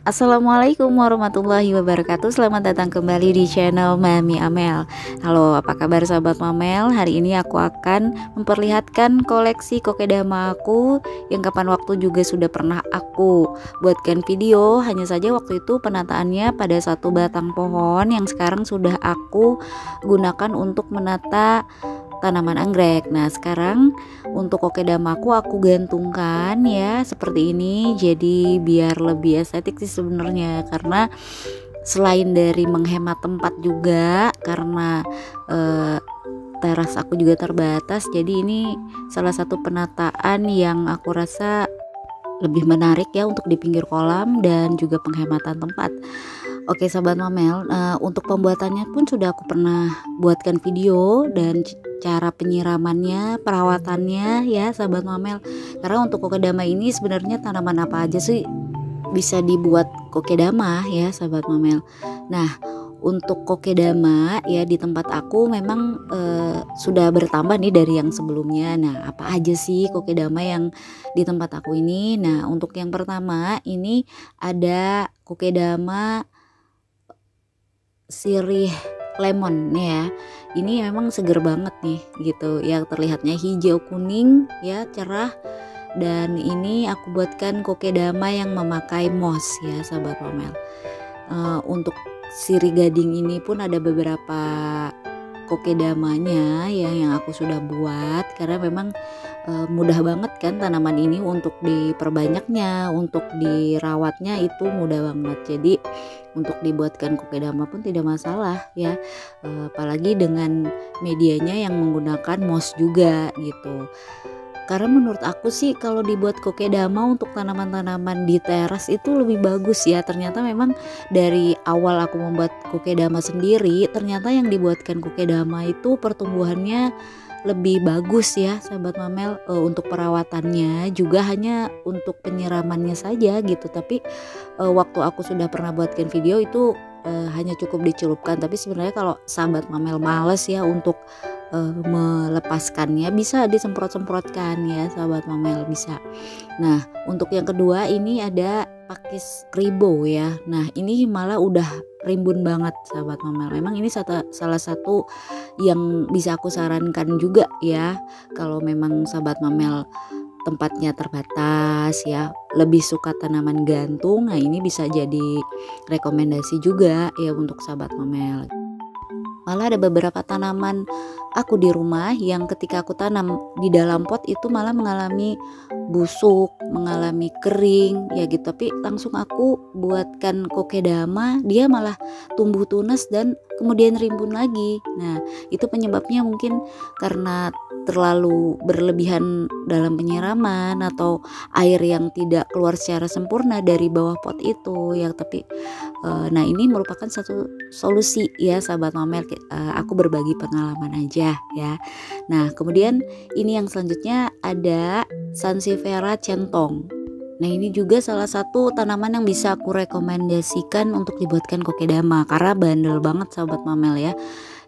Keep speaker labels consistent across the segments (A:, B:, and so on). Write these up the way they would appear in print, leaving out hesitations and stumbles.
A: Assalamualaikum warahmatullahi wabarakatuh. Selamat datang kembali di channel Mami Amel. Halo, apa kabar sahabat Mamel? Hari ini aku akan memperlihatkan koleksi kokedama aku yang kapan waktu juga sudah pernah aku buatkan video. Hanya saja waktu itu penataannya pada satu batang pohon yang sekarang sudah aku gunakan untuk menata tanaman anggrek. Nah, sekarang untuk kokedama aku gantungkan ya seperti ini. Jadi biar lebih estetik sih sebenarnya, karena selain dari menghemat tempat juga karena teras aku juga terbatas. Jadi ini salah satu penataan yang aku rasa lebih menarik ya untuk di pinggir kolam dan juga penghematan tempat. Oke sahabat Mamel, untuk pembuatannya pun sudah aku pernah buatkan video dan cara penyiramannya, perawatannya ya sahabat Mamel. Karena untuk kokedama ini sebenarnya tanaman apa aja sih bisa dibuat kokedama ya sahabat Mamel. Nah, untuk kokedama ya di tempat aku memang sudah bertambah nih dari yang sebelumnya. Nah, apa aja sih kokedama yang di tempat aku ini? Nah, untuk yang pertama ini ada kokedama sirih lemon nih ya. Ini memang seger banget nih gitu. Yang terlihatnya hijau kuning ya, cerah. Dan ini aku buatkan kokedama yang memakai moss ya sahabat Mamel. Untuk sirih gading ini pun ada beberapa kokedamanya ya yang aku sudah buat, karena memang mudah banget kan tanaman ini untuk diperbanyaknya, untuk dirawatnya itu mudah banget. Jadi untuk dibuatkan kokedama pun tidak masalah ya, apalagi dengan medianya yang menggunakan moss juga gitu. Karena menurut aku sih kalau dibuat kokedama untuk tanaman-tanaman di teras itu lebih bagus ya. Ternyata memang dari awal aku membuat kokedama sendiri, ternyata yang dibuatkan kokedama itu pertumbuhannya lebih bagus ya sahabat Mamel. Untuk perawatannya juga hanya untuk penyiramannya saja gitu. Tapi waktu aku sudah pernah buatkan video itu hanya cukup dicelupkan. Tapi sebenarnya kalau sahabat Mamel males ya untuk melepaskannya, bisa disemprot-semprotkan ya sahabat Mamel, bisa. Nah, untuk yang kedua ini ada pakis kribo ya. Nah, ini malah udah rimbun banget sahabat Mamel. Memang ini salah satu yang bisa aku sarankan juga ya, kalau memang sahabat Mamel tempatnya terbatas ya, lebih suka tanaman gantung. Nah, ini bisa jadi rekomendasi juga ya untuk sahabat Mamel. Malah ada beberapa tanaman aku di rumah yang ketika aku tanam di dalam pot itu malah mengalami busuk, mengalami kering ya gitu. Tapi langsung aku buatkan kokedama, dia malah tumbuh tunas dan kemudian rimbun lagi. Nah, itu penyebabnya mungkin karena terlalu berlebihan dalam penyiraman atau air yang tidak keluar secara sempurna dari bawah pot itu ya. Tapi nah, ini merupakan satu solusi ya sahabat Mamel. Aku berbagi pengalaman aja ya. Nah, kemudian ini yang selanjutnya ada Sansevieria centong. Nah, ini juga salah satu tanaman yang bisa aku rekomendasikan untuk dibuatkan kokedama karena bandel banget sahabat Mamel ya.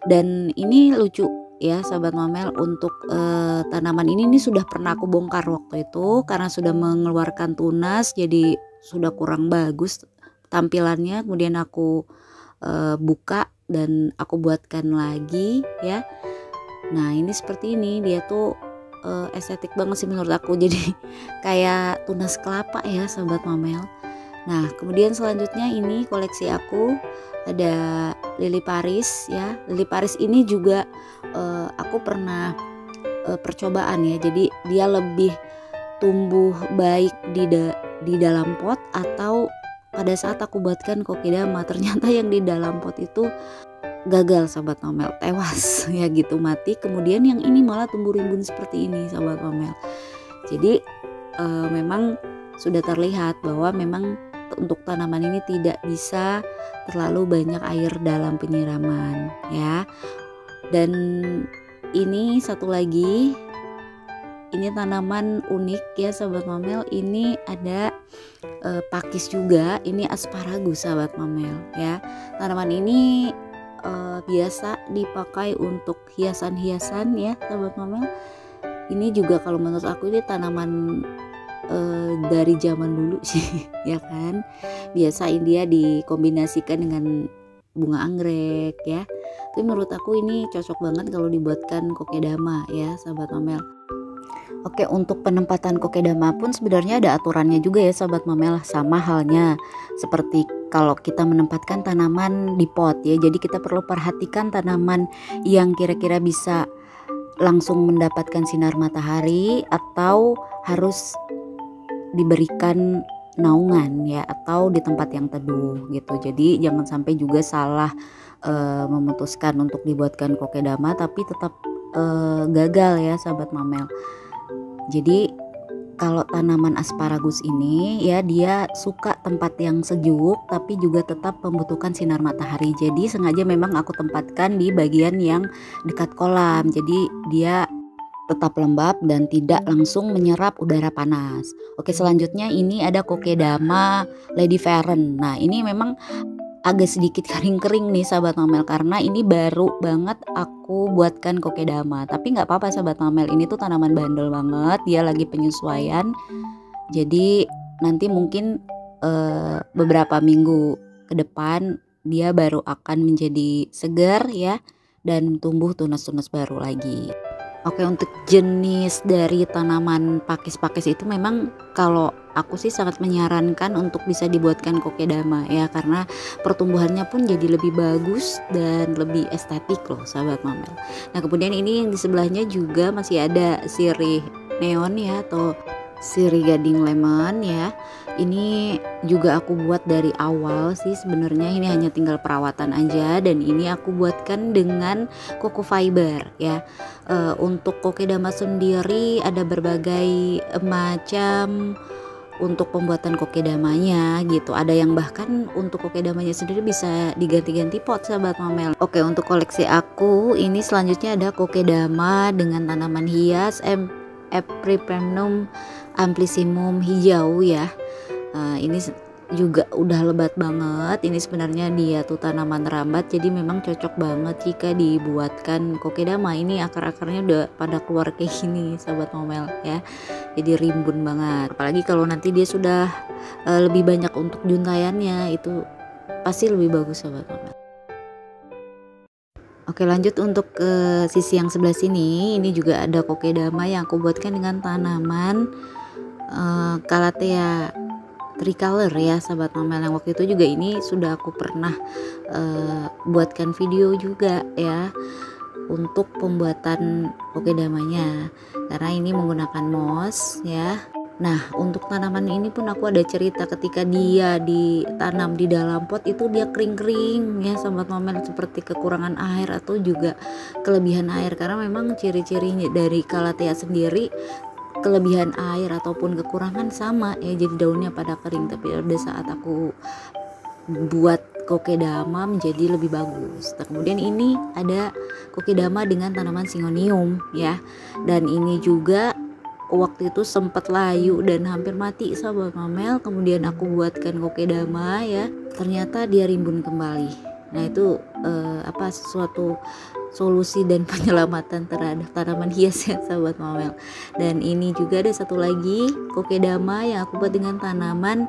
A: Dan ini lucu ya sahabat Mamel, untuk tanaman ini sudah pernah aku bongkar waktu itu karena sudah mengeluarkan tunas, jadi sudah kurang bagus tampilannya. Kemudian aku buka dan aku buatkan lagi ya. Nah, ini seperti ini, dia tuh estetik banget sih menurut aku, jadi kayak tunas kelapa ya sahabat Mamel. Nah, kemudian selanjutnya ini koleksi aku ada lili Paris ya. Lili Paris ini juga aku pernah percobaan ya. Jadi dia lebih tumbuh baik di dalam pot atau pada saat aku buatkan kokedama. Ternyata yang di dalam pot itu gagal sahabat Mamel, tewas ya gitu, mati. Kemudian yang ini malah tumbuh rimbun seperti ini sahabat Mamel. Jadi memang sudah terlihat bahwa memang untuk tanaman ini tidak bisa terlalu banyak air dalam penyiraman ya. Dan ini satu lagi, ini tanaman unik ya sahabat Mamel. Ini ada pakis juga, ini asparagus sahabat Mamel ya. Tanaman ini biasa dipakai untuk hiasan-hiasan ya sahabat Mamel. Ini juga kalau menurut aku ini tanaman dari zaman dulu sih ya kan. Biasa dia dikombinasikan dengan bunga anggrek ya. Tapi menurut aku ini cocok banget kalau dibuatkan kokedama ya sahabat Mamel. Oke, untuk penempatan kokedama pun sebenarnya ada aturannya juga ya sahabat Mamel, sama halnya seperti kalau kita menempatkan tanaman di pot ya. Jadi kita perlu perhatikan tanaman yang kira-kira bisa langsung mendapatkan sinar matahari atau harus diberikan naungan ya, atau di tempat yang teduh gitu. Jadi jangan sampai juga salah memutuskan untuk dibuatkan kokedama tapi tetap gagal ya sahabat Mamel. Jadi kalau tanaman asparagus ini ya, dia suka tempat yang sejuk tapi juga tetap membutuhkan sinar matahari. Jadi sengaja memang aku tempatkan di bagian yang dekat kolam. Jadi dia tetap lembab dan tidak langsung menyerap udara panas. Oke, selanjutnya ini ada kokedama Lady Fern. Nah, ini memang agak sedikit kering-kering nih sahabat Mamel, karena ini baru banget aku buatkan kokedama. Tapi nggak apa-apa sahabat Mamel, ini tuh tanaman bandel banget, dia lagi penyesuaian. Jadi nanti mungkin beberapa minggu ke depan dia baru akan menjadi segar ya, dan tumbuh tunas-tunas baru lagi. Oke, untuk jenis dari tanaman pakis-pakis itu memang kalau aku sih sangat menyarankan untuk bisa dibuatkan kokedama ya, karena pertumbuhannya pun jadi lebih bagus dan lebih estetik loh sahabat Mamel. Nah, kemudian ini yang di sebelahnya juga masih ada sirih neon ya, atau sirih gading lemon ya. Ini juga aku buat dari awal sih sebenarnya, ini hanya tinggal perawatan aja, dan ini aku buatkan dengan koko fiber ya. Untuk kokedama sendiri ada berbagai macam untuk pembuatan kokedamanya gitu. Ada yang bahkan untuk kokedamanya sendiri bisa diganti-ganti pot sahabat Mamel. Oke, untuk koleksi aku ini selanjutnya ada kokedama dengan tanaman hias Epipremnum Amplissimum hijau ya. Ini juga udah lebat banget. Ini sebenarnya dia tuh tanaman rambat, jadi memang cocok banget jika dibuatkan kokedama. Ini akar-akarnya udah pada keluar kayak gini sahabat Mamel ya, jadi rimbun banget. Apalagi kalau nanti dia sudah lebih banyak untuk juntayannya, itu pasti lebih bagus sahabat Mamel. Oke, lanjut untuk ke sisi yang sebelah sini. Ini juga ada kokedama yang aku buatkan dengan tanaman Calathea tricolor ya sahabat Mamel. Yang waktu itu juga ini sudah aku pernah buatkan video juga ya untuk pembuatan kokedamanya, karena ini menggunakan moss ya. Nah, untuk tanaman ini pun aku ada cerita. Ketika dia ditanam di dalam pot itu dia kering-kering ya sahabat Mamel, seperti kekurangan air atau juga kelebihan air, karena memang ciri-cirinya dari Calathea sendiri kelebihan air ataupun kekurangan sama ya, jadi daunnya pada kering. Tapi pada saat aku buat kokedama menjadi lebih bagus. Nah, kemudian ini ada kokedama dengan tanaman Syngonium ya, dan ini juga waktu itu sempat layu dan hampir mati sahabat Mamel. Kemudian aku buatkan kokedama ya, ternyata dia rimbun kembali. Nah, itu suatu solusi dan penyelamatan terhadap tanaman hias ya sahabat Mamel. Dan ini juga ada satu lagi kokedama yang aku buat dengan tanaman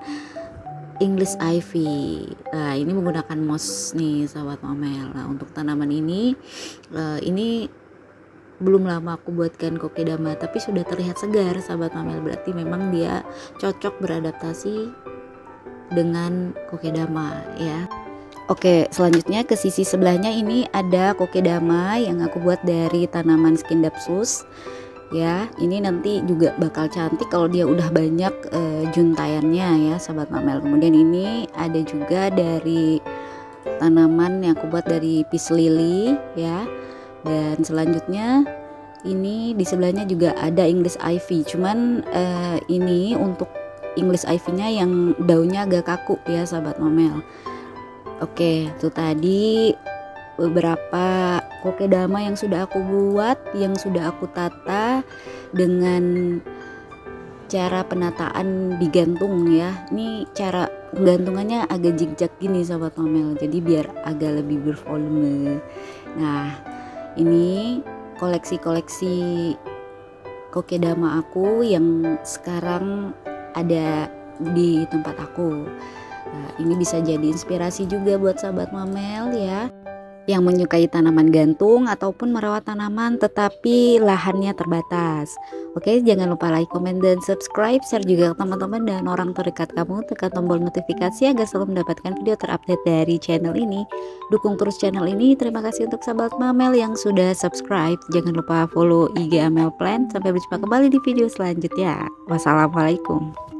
A: English ivy. Nah, ini menggunakan moss nih sahabat Mamel. Nah, untuk tanaman ini belum lama aku buatkan kokedama tapi sudah terlihat segar sahabat Mamel, berarti memang dia cocok beradaptasi dengan kokedama ya. Oke, selanjutnya ke sisi sebelahnya ini ada kokedama yang aku buat dari tanaman Scindapsus ya. Ini nanti juga bakal cantik kalau dia udah banyak juntayannya ya sahabat Mamel. Kemudian ini ada juga dari tanaman yang aku buat dari peace lily ya. Dan selanjutnya ini di sebelahnya juga ada English ivy, cuman ini untuk English ivy-nya yang daunnya agak kaku ya sahabat Mamel. Oke, itu tadi beberapa kokedama yang sudah aku buat, yang sudah aku tata dengan cara penataan digantung ya. Ini cara penggantungannya agak zigzag gini sahabat Mamel, jadi biar agak lebih bervolume. Nah, ini koleksi-koleksi kokedama aku yang sekarang ada di tempat aku. Nah, ini bisa jadi inspirasi juga buat sahabat Mamel ya, yang menyukai tanaman gantung ataupun merawat tanaman tetapi lahannya terbatas. Oke, jangan lupa like, komen, dan subscribe, share juga ke teman-teman dan orang terdekat kamu. Tekan tombol notifikasi agar selalu mendapatkan video terupdate dari channel ini. Dukung terus channel ini. Terima kasih untuk sahabat Mamel yang sudah subscribe. Jangan lupa follow IG Amel Plant. Sampai berjumpa kembali di video selanjutnya. Wassalamualaikum.